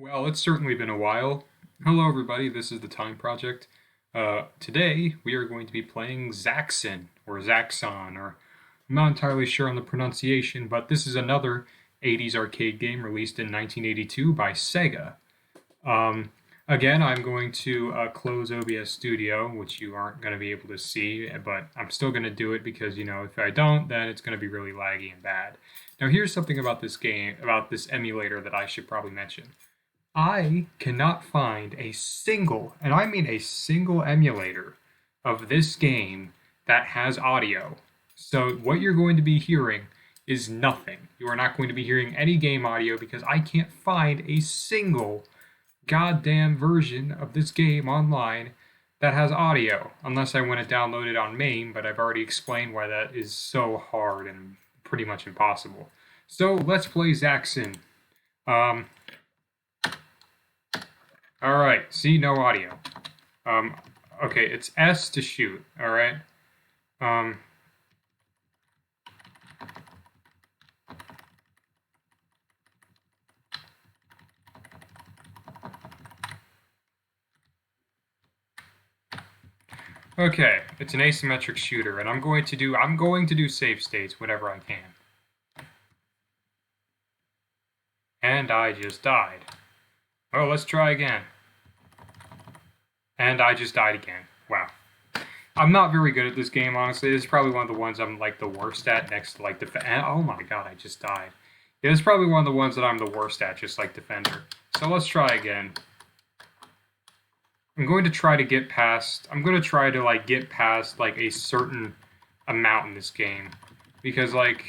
Well, it's certainly been a while. Hello, everybody. This is the Time Project. Today, we are going to be playing Zaxxon, or Zaxxon, or I'm not entirely sure on the pronunciation, but this is another 80s arcade game released in 1982 by Sega. Um, Again, I'm going to close OBS Studio, which you aren't going to be able to see, but I'm still going to do it because, if I don't, then it's going to be really laggy and bad. Now, here's something about this game, about this emulator that I should probably mention. I cannot find a single, and I mean a single emulator of this game that has audio. So what you're going to be hearing is nothing. You are not going to be hearing any game audio because I can't find a single goddamn version of this game online that has audio, unless I want to download it on MAME, but I've already explained why that is so hard and pretty much impossible. So let's play Zaxxon. Um, All right. See, no audio. Um, okay, it's S to shoot. All right. Um, okay, it's an asymmetric shooter, and I'm going to do save states whenever I can. And I just died. Oh, let's try again. And I just died again. Wow. I'm not very good at this game, honestly. This is probably one of the ones I'm like the worst at next to like oh my god, I just died. Yeah, this is probably one of the ones that I'm the worst at, just like Defender. So let's try again. I'm going to try to get past like a certain amount in this game. Because like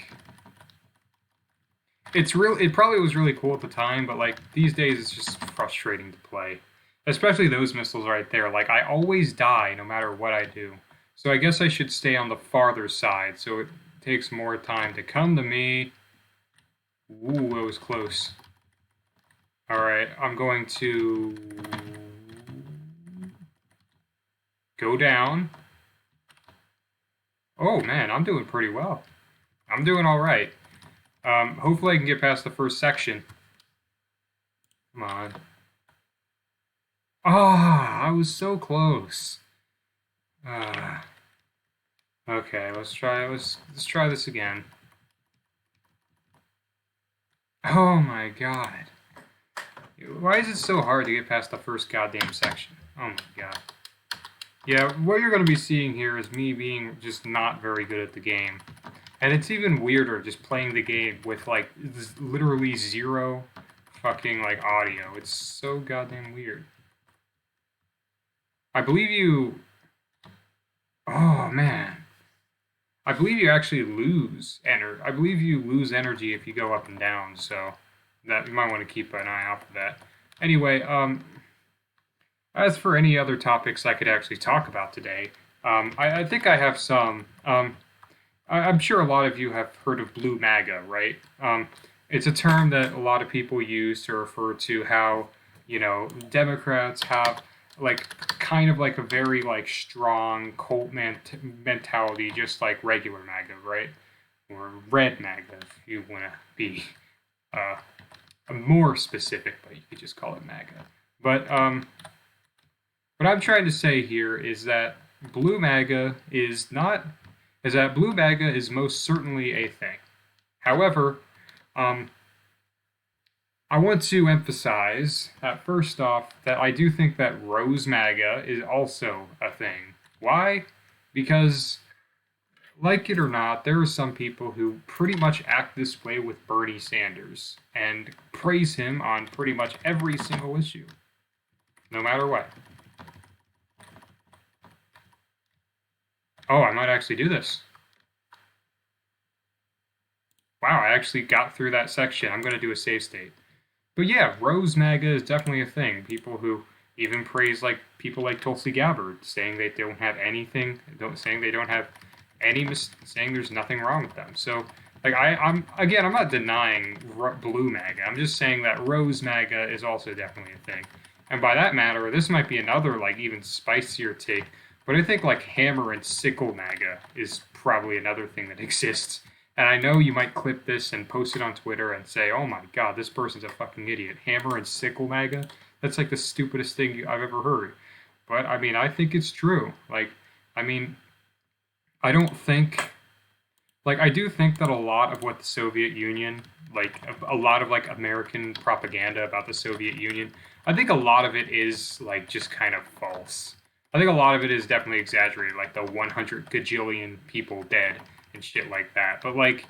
it probably was really cool at the time, but like these days it's just frustrating to play. Especially those missiles right there. Like I always die no matter what I do. So I guess I should stay on the farther side so it takes more time to come to me. Ooh, that was close. Alright, I'm going to go down. Oh man, I'm doing pretty well. I'm doing alright. Hopefully I can get past the first section. Come on. Ah, I was so close. Okay, let's try this again. Oh my god. Why is it so hard to get past the first goddamn section? Oh my god. Yeah, what you're going to be seeing here is me being just not very good at the game. And it's even weirder just playing the game with like literally zero fucking like audio. It's so goddamn weird. I believe you... Oh, man. I believe you actually lose energy. I believe you lose energy if you go up and down, so that you might want to keep an eye out for that. Anyway, as for any other topics I could actually talk about today, I think I have some. I'm sure a lot of you have heard of blue MAGA, right? It's a term that a lot of people use to refer to how, Democrats have like kind of like a very like strong cult mentality, just like regular MAGA, right? Or red MAGA, if you want to be uh, more specific, but you could just call it MAGA. But what I'm trying to say here is that blue MAGA is not, is that blue MAGA is most certainly a thing. However, I want to emphasize that first off, that I do think that Rose MAGA is also a thing. Why? Because, like it or not, there are some people who pretty much act this way with Bernie Sanders and praise him on pretty much every single issue, no matter what. Oh, I might actually do this. Wow, I actually got through that section. I'm going to do a save state. But yeah, Rose MAGA is definitely a thing. People who even praise like people like Tulsi Gabbard, saying they don't have anything, saying they don't have saying there's nothing wrong with them. So like I'm not denying blue MAGA. I'm just saying that Rose MAGA is also definitely a thing. And by that matter, this might be another like even spicier take. But I think like hammer and sickle MAGA is probably another thing that exists. And I know you might clip this and post it on Twitter and say, "Oh my God, this person's a fucking idiot." Hammer and sickle MAGA. That's like the stupidest thing I've ever heard. But I mean, I think it's true. Like, I mean, I don't think I do think that a lot of what the Soviet Union, like a lot of like American propaganda about the Soviet Union, I think a lot of it is like just kind of false. I think a lot of it is definitely exaggerated, like the 100 gajillion people dead and shit like that. But like,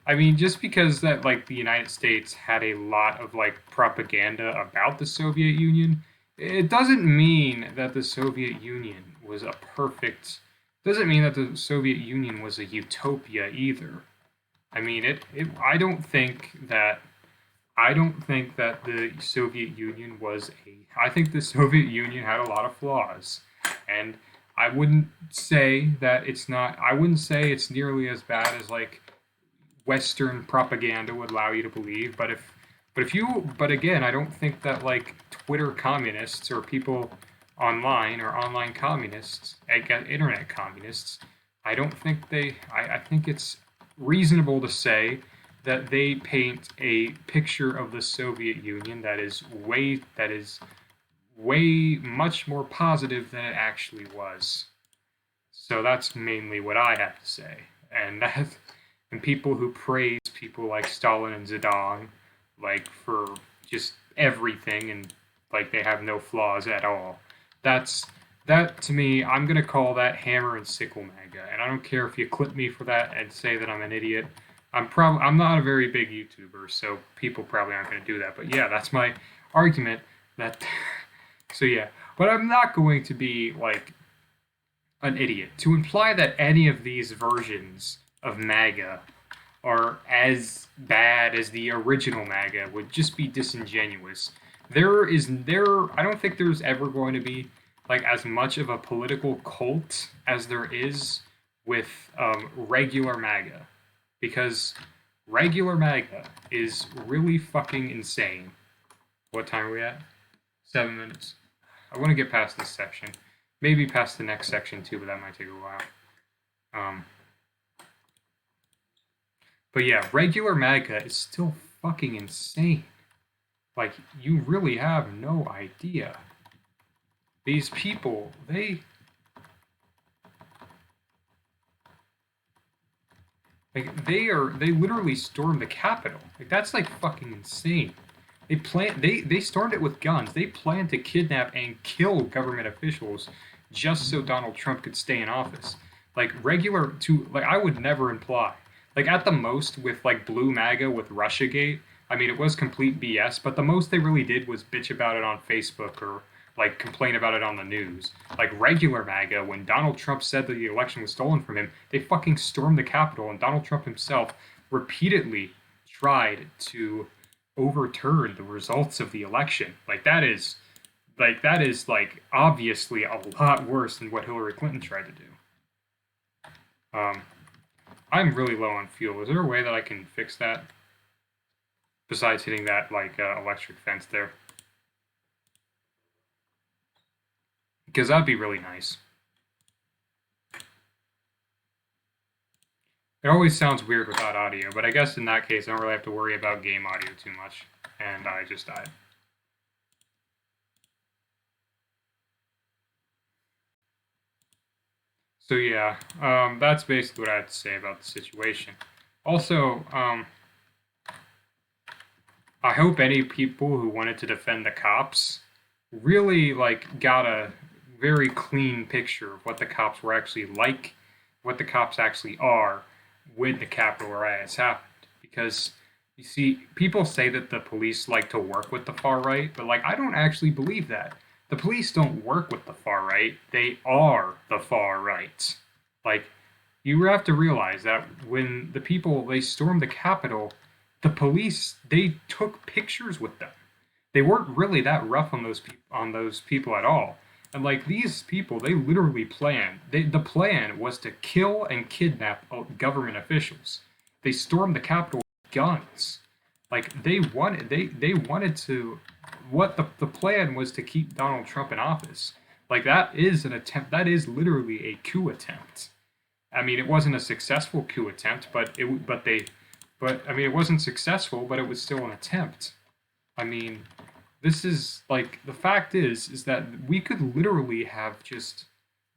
I mean, just because that like the United States had a lot of like propaganda about the Soviet Union, it doesn't mean that the Soviet Union was a perfect doesn't mean that the Soviet Union was a utopia either. I mean, I don't think that the Soviet Union was a. I think the Soviet Union had a lot of flaws, and I wouldn't say that it's not. I wouldn't say it's nearly as bad as like Western propaganda would allow you to believe. But again, I don't think that like Twitter communists or people online or online communists, internet communists, I don't think I think it's reasonable to say that they paint a picture of the Soviet Union that is way much more positive than it actually was. So that's mainly what I have to say. And that and people who praise people like Stalin and Zidane, like for just everything and like they have no flaws at all. That's that to me. I'm gonna call that hammer and sickle MAGA, and I don't care if you clip me for that and say that I'm an idiot. I'm not a very big YouTuber, so people probably aren't gonna do that. But yeah, that's my argument. That so yeah, but I'm not going to be like an idiot. To imply that any of these versions of MAGA are as bad as the original MAGA would just be disingenuous. I don't think there's ever going to be like as much of a political cult as there is with regular MAGA, because regular MAGA is really fucking insane. What time are we at? 7 minutes. I want to get past this section. Maybe past the next section too, but that might take a while. But yeah, regular MAGA is still fucking insane. Like, you really have no idea. These people, they literally stormed the Capitol. Like, that's like fucking insane. They stormed it with guns. They planned to kidnap and kill government officials just so Donald Trump could stay in office. I would never imply. Like at the most with like Blue MAGA with Russiagate, I mean it was complete BS, but the most they really did was bitch about it on Facebook or like complain about it on the news. Like regular MAGA, when Donald Trump said that the election was stolen from him, they fucking stormed the Capitol, and Donald Trump himself repeatedly tried to overturn the results of the election. That is like obviously a lot worse than what Hillary Clinton tried to do. I'm really low on fuel. Is there a way that I can fix that besides hitting that like electric fence there? Because that'd be really nice. It always sounds weird without audio, but I guess in that case I don't really have to worry about game audio too much. And I just died. So yeah, that's basically what I have to say about the situation. Also, I hope any people who wanted to defend the cops really like got a very clean picture of what the cops were actually like, what the cops actually are when the Capitol riots happened. Because you see, people say that the police like to work with the far right, but like I don't actually believe that. The police don't work with the far right; they are the far right. Like you have to realize that when the people they stormed the Capitol, the police they took pictures with them. They weren't really that rough on those people at all. And like these people, they literally planned. The plan was to kill and kidnap government officials. They stormed the Capitol with guns. Like they wanted to. What the plan was to keep Donald Trump in office. Like that is an attempt. That is literally a coup attempt. I mean, it wasn't a successful coup attempt, but I mean, it wasn't successful, but it was still an attempt. I mean, this is like the fact is that we could literally have just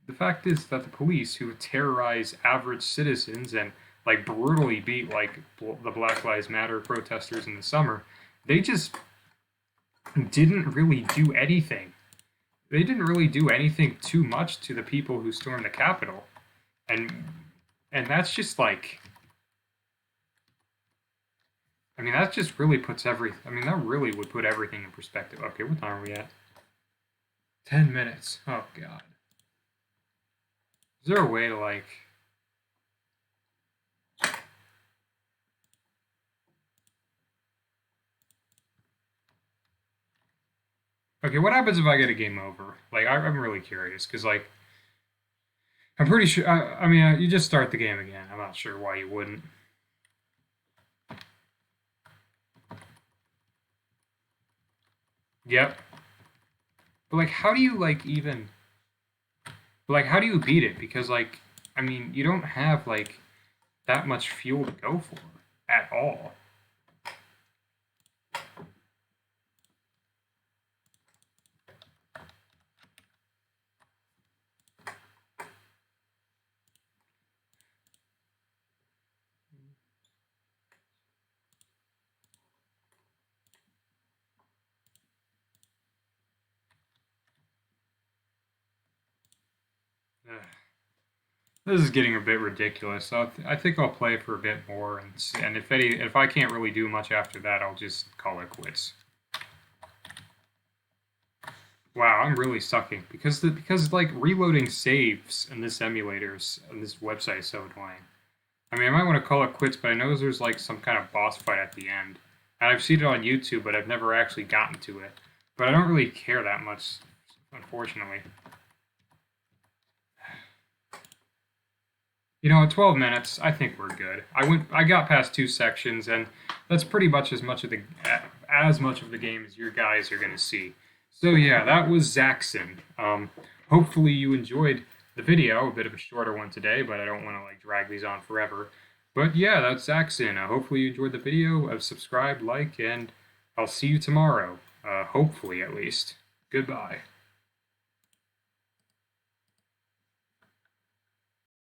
the fact is that the police who terrorize average citizens and like brutally beat like the Black Lives Matter protesters in the summer, they just didn't really do anything. They didn't really do anything too much to the people who stormed the Capitol, and that's just like, I mean, that just really puts every. I mean, that really would put everything in perspective. Okay, what time are we at? 10 minutes. Oh God. Is there a way to like? Okay, what happens if I get a game over? Like, I'm really curious because like I'm pretty sure. I mean, you just start the game again. I'm not sure why you wouldn't. Yep. But like, how do you like even? But like, how do you beat it? Because like, I mean, you don't have like that much fuel to go for at all. Ugh. This is getting a bit ridiculous. So I think I'll play for a bit more, and if I can't really do much after that, I'll just call it quits. Wow, I'm really sucking because like reloading saves in this emulators and this website is so annoying. I mean, I might want to call it quits, but I know there's like some kind of boss fight at the end, and I've seen it on YouTube, but I've never actually gotten to it. But I don't really care that much, unfortunately. You know, at 12 minutes, I think we're good. I got past two sections, and that's pretty much as much of the game as your guys are gonna see. So yeah, that was Zaxxon. Hopefully you enjoyed the video, a bit of a shorter one today, but I don't want to like drag these on forever. But yeah, that's Zaxxon. Hopefully you enjoyed the video. Subscribe, like, and I'll see you tomorrow. Hopefully, at least. Goodbye.